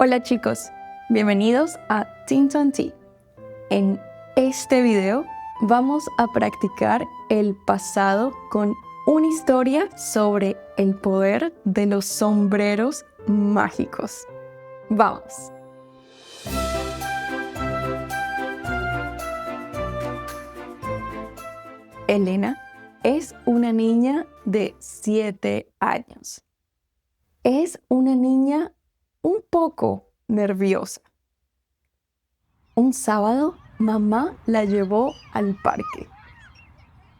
Hola chicos, bienvenidos a Teens on Tea. En este video vamos a practicar el pasado con una historia sobre el poder de los sombreros mágicos. ¡Vamos! Elena es una niña de 7 años. Es una niña un poco nerviosa. Un sábado, mamá la llevó al parque.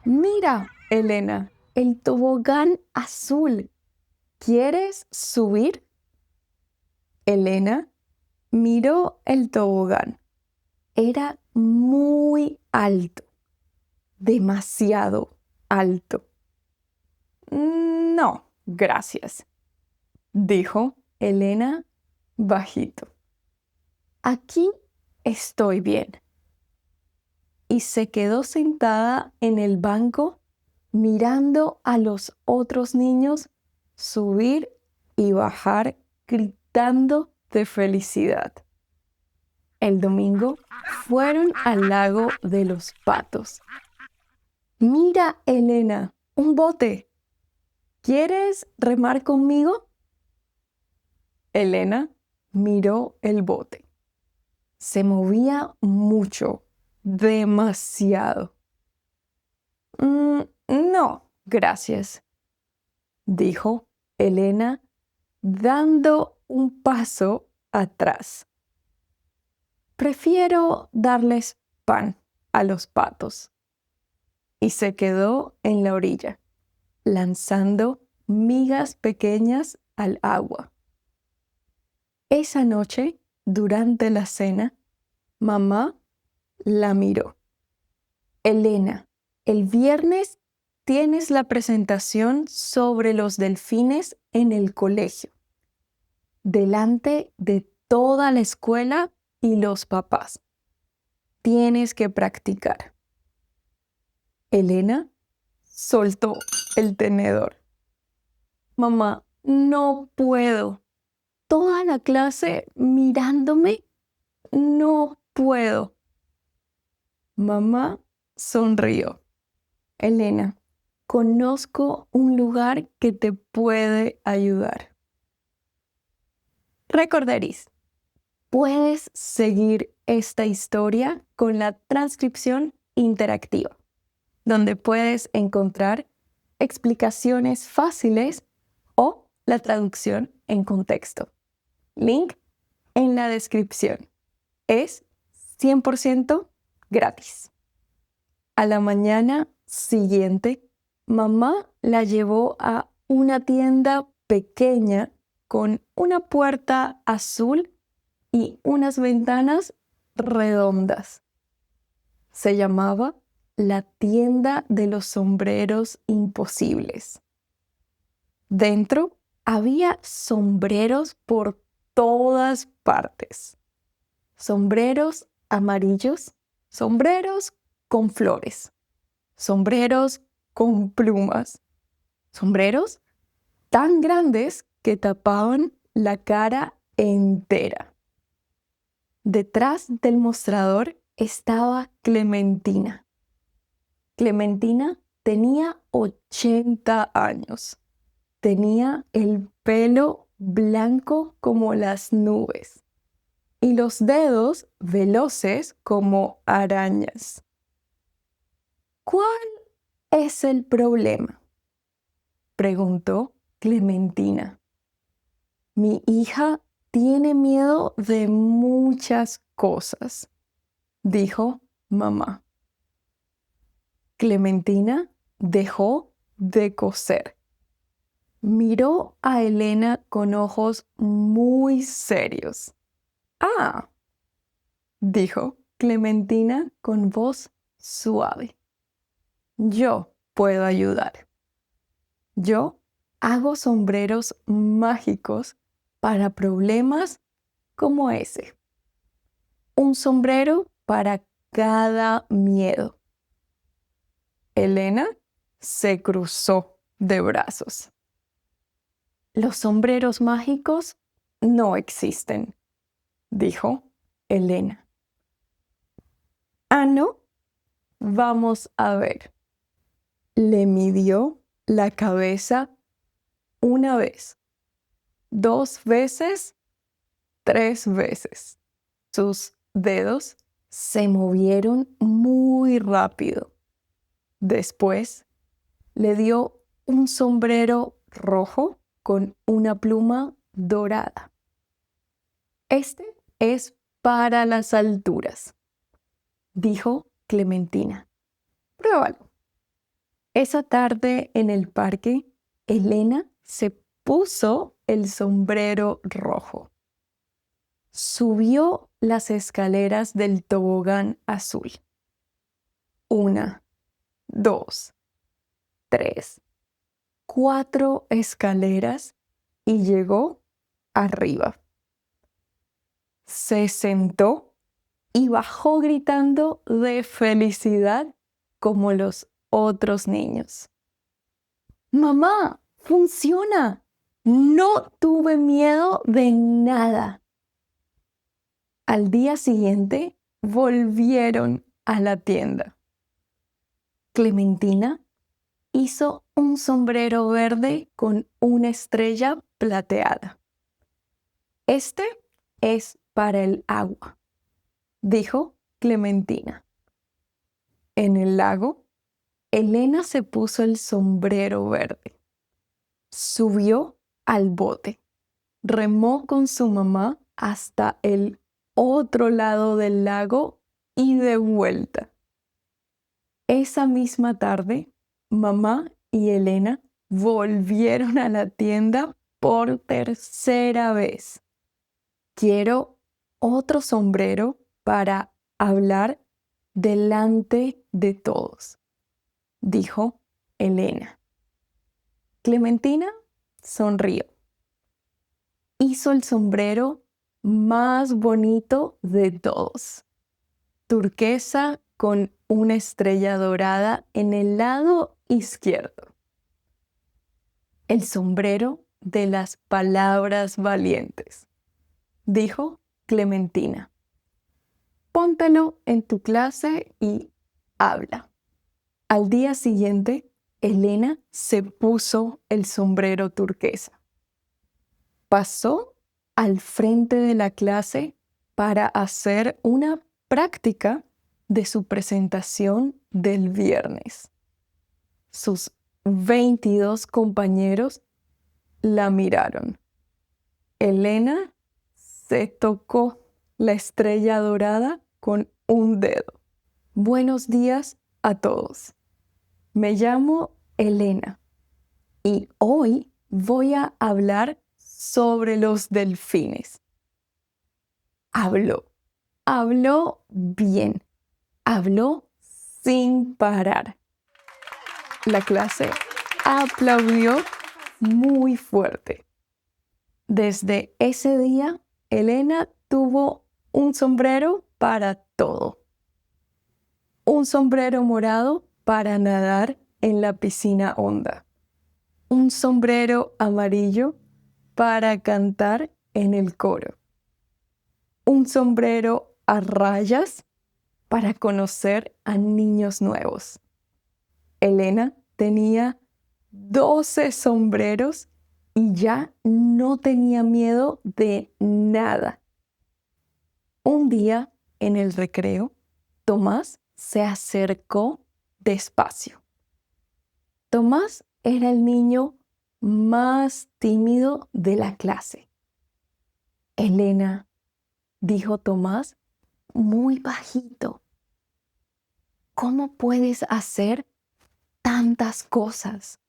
Mira, Elena, el tobogán azul. ¿Quieres subir? Elena miró el tobogán. Era muy alto, demasiado alto. No, gracias, dijo Elena bajito. Aquí estoy bien. Y se quedó sentada en el banco mirando a los otros niños subir y bajar gritando de felicidad. El domingo fueron al lago de los patos. Mira, Elena, un bote. ¿Quieres remar conmigo? Elena miró el bote. Se movía mucho, demasiado. No, gracias, dijo Elena, dando un paso atrás. Prefiero darles pan a los patos. Y se quedó en la orilla, lanzando migas pequeñas al agua. Esa noche, durante la cena, mamá la miró. Elena, el viernes tienes la presentación sobre los delfines en el colegio, delante de toda la escuela y los papás. Tienes que practicar. Elena soltó el tenedor. Mamá, no puedo. Toda la clase mirándome. No puedo. Mamá sonrió. Elena, conozco un lugar que te puede ayudar. Recordaréis, puedes seguir esta historia con la transcripción interactiva, donde puedes encontrar explicaciones fáciles o la traducción en contexto. Link en la descripción. Es 100% gratis. A la mañana siguiente, mamá la llevó a una tienda pequeña con una puerta azul y unas ventanas redondas. Se llamaba la tienda de los sombreros imposibles. Dentro había sombreros por todas partes. Sombreros amarillos, sombreros con flores, sombreros con plumas, sombreros tan grandes que tapaban la cara entera. Detrás del mostrador estaba Clementina. Clementina tenía 80 años. Tenía el pelo blanco como las nubes y los dedos veloces como arañas. ¿Cuál es el problema?, preguntó Clementina. Mi hija tiene miedo de muchas cosas, dijo mamá. Clementina dejó de coser. Miró a Elena con ojos muy serios. Ah, dijo Clementina con voz suave. Yo puedo ayudar. Yo hago sombreros mágicos para problemas como ese. Un sombrero para cada miedo. Elena se cruzó de brazos. Los sombreros mágicos no existen, dijo Elena. Ah, no, vamos a ver. Le midió la cabeza una vez, 2 veces, 3 veces. Sus dedos se movieron muy rápido. Después le dio un sombrero rojo con una pluma dorada. Este es para las alturas, dijo Clementina. Pruébalo. Esa tarde en el parque, Elena se puso el sombrero rojo. Subió las escaleras del tobogán azul. 1, 2, 3, 4 escaleras y llegó arriba. Se sentó y bajó gritando de felicidad como los otros niños. ¡Mamá! ¡Funciona! No tuve miedo de nada. Al día siguiente volvieron a la tienda. Clementina hizo un sombrero verde con una estrella plateada. Este es para el agua, dijo Clementina. En el lago, Elena se puso el sombrero verde. Subió al bote, remó con su mamá hasta el otro lado del lago y de vuelta. Esa misma tarde, mamá y Elena volvieron a la tienda por tercera vez. Quiero otro sombrero para hablar delante de todos, dijo Elena. Clementina sonrió. Hizo el sombrero más bonito de todos, turquesa con una estrella dorada en el lado izquierdo. El sombrero de las palabras valientes, dijo Clementina. Póntelo en tu clase y habla. Al día siguiente, Elena se puso el sombrero turquesa. Pasó al frente de la clase para hacer una práctica de su presentación del viernes. Sus 22 compañeros la miraron. Elena se tocó la estrella dorada con un dedo. Buenos días a todos. Me llamo Elena y hoy voy a hablar sobre los delfines. Habló bien, habló sin parar. La clase aplaudió muy fuerte. Desde ese día, Elena tuvo un sombrero para todo. Un sombrero morado para nadar en la piscina honda. Un sombrero amarillo para cantar en el coro. Un sombrero a rayas para conocer a niños nuevos. Elena tenía 12 sombreros y ya no tenía miedo de nada. Un día, en el recreo, Tomás se acercó despacio. Tomás era el niño más tímido de la clase. Elena, dijo Tomás muy bajito, ¿cómo puedes hacer tantas cosas?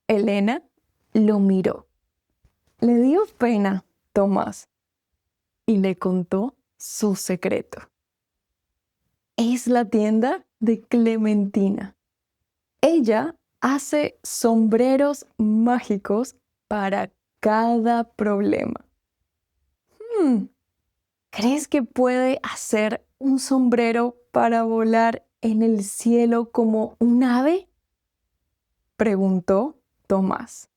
Elena lo miró. Le dio pena Tomás y le contó su secreto. Es la tienda de Clementina. Ella hace sombreros mágicos para cada problema. ¿Crees que puede hacer un sombrero para volar en el cielo como un ave? Preguntó Tomás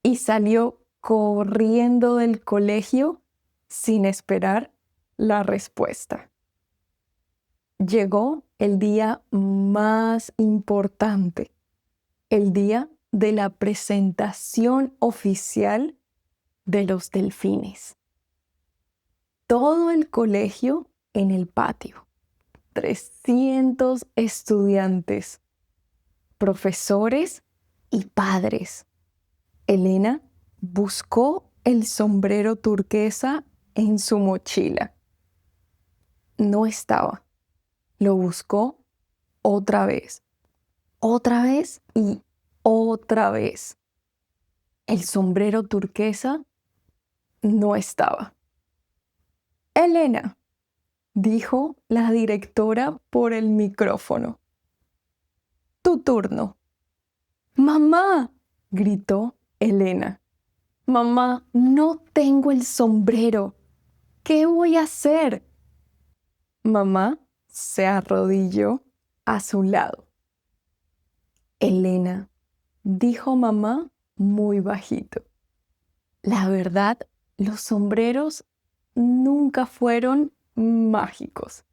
y salió corriendo del colegio sin esperar la respuesta. Llegó el día más importante, el día de la presentación oficial de los delfines. Todo el colegio en el patio, 300 estudiantes, profesores y padres. Elena buscó el sombrero turquesa en su mochila. No estaba. Lo buscó otra vez y otra vez. El sombrero turquesa no estaba. Elena, dijo la directora por el micrófono. Tu turno. Mamá, gritó Elena. Mamá, no tengo el sombrero. ¿Qué voy a hacer? Mamá se arrodilló a su lado. Elena, dijo mamá muy bajito. La verdad, los sombreros nunca fueron mágicos.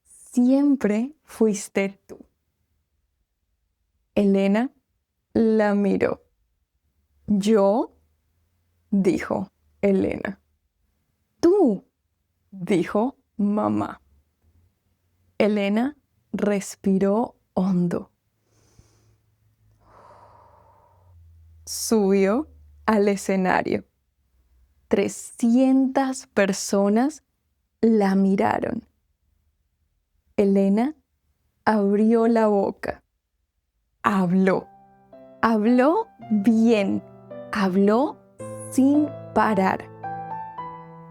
Siempre fuiste tú. Elena la miró. ¿Yo? Dijo Elena. Tú, dijo mamá. Elena respiró hondo. Subió al escenario. 300 personas la miraron. Elena abrió la boca. Habló. Habló bien. Habló sin parar.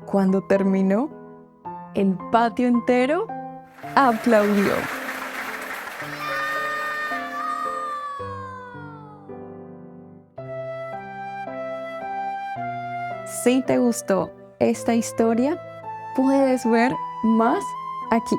Cuando terminó, el patio entero aplaudió. Si te gustó esta historia, puedes ver más aquí.